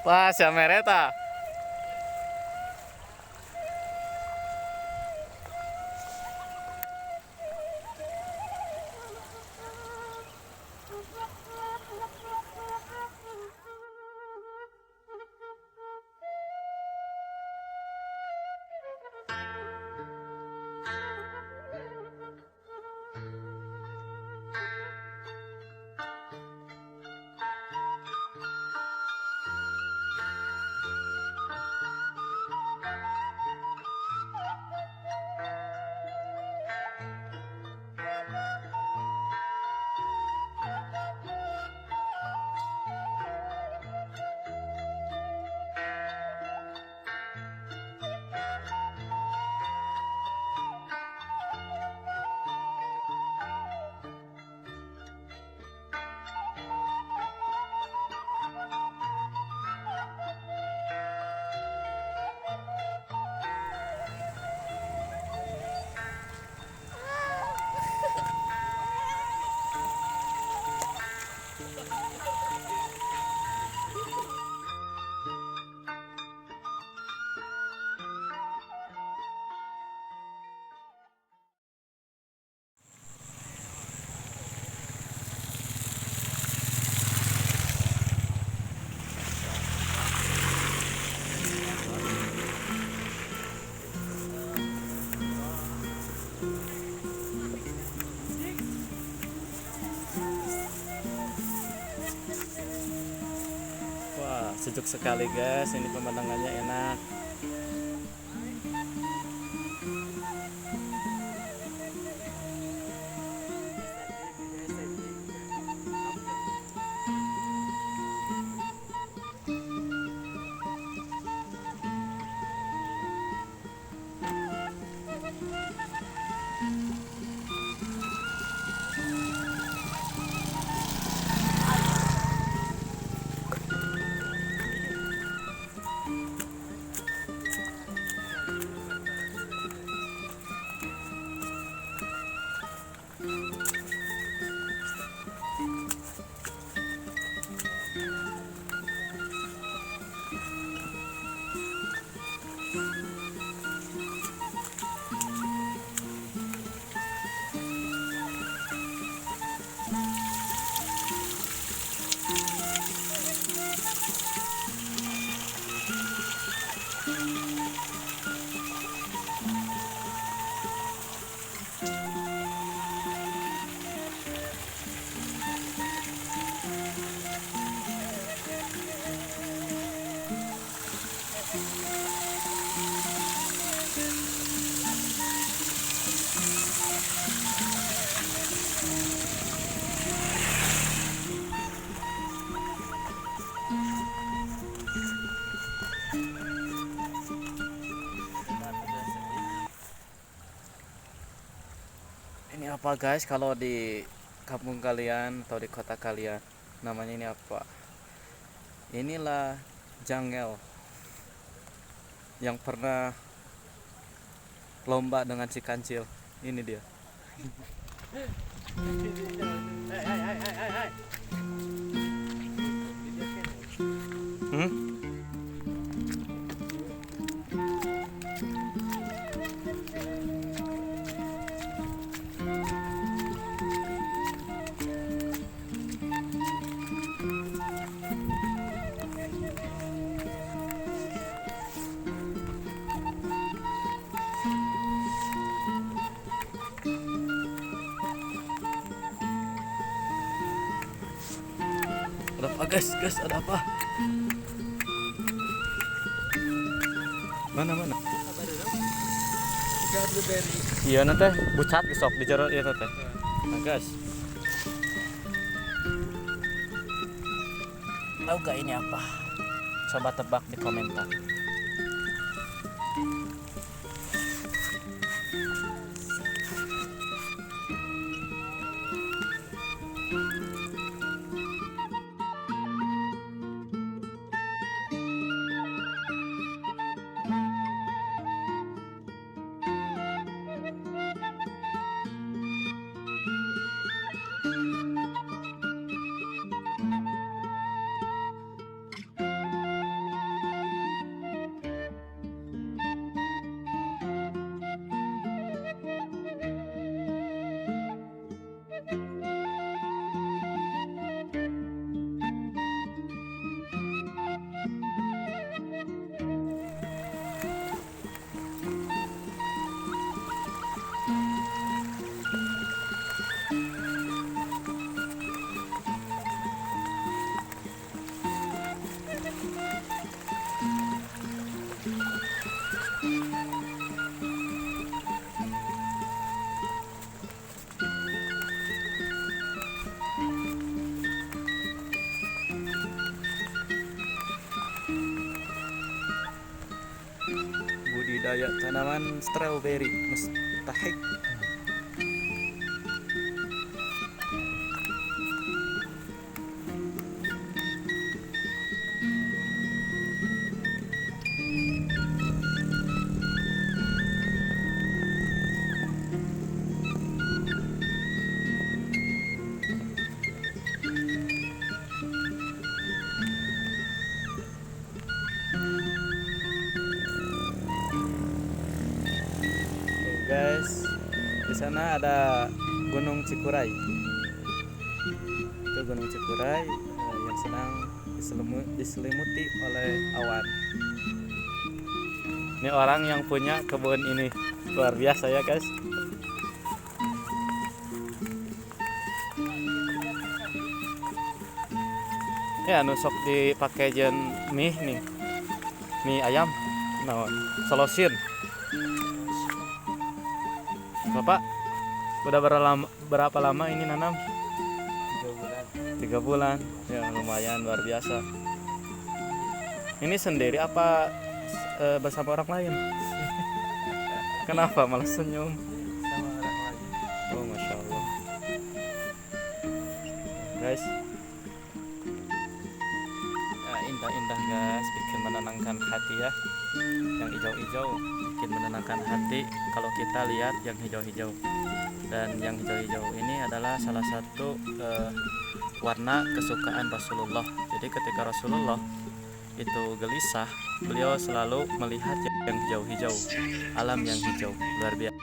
Wah, si Mereta. Wah, sejuk sekali guys. Ini pemandangannya enak. Ini apa guys, kalau di kampung kalian atau di kota kalian namanya ini apa? Inilah jangel yang pernah lomba dengan si kancil. Ini dia. Hmm? Ada apa guys? Guys, ada apa? Mana? Iya nanti bucat sok di jero ieu teh. Nah guys. Tahu gak ini apa? Coba tebak di komentar. budidaya tanaman strawberry mustahik. Guys, di sana ada Gunung Cikuray. Itu Gunung Cikuray yang sedang diselimuti oleh awan. Ini orang yang punya kebun ini luar biasa ya guys. Ya nusok dipakai jen mie nih, mie ayam, naon, solosin. Bapak, udah berapa lama ini nanam? 3 bulan. Ya lumayan luar biasa. Ini sendiri apa bersama orang lain? Kenapa malah senyum? Sama orang lain. Oh masya Allah. Guys, indah-indah guys, bikin menenangkan hati ya. Yang hijau-hijau bikin menenangkan hati kalau kita lihat yang hijau-hijau. Dan yang hijau-hijau ini adalah salah satu warna kesukaan Rasulullah. Jadi ketika Rasulullah itu gelisah, beliau selalu melihat yang hijau-hijau, alam yang hijau, luar biasa.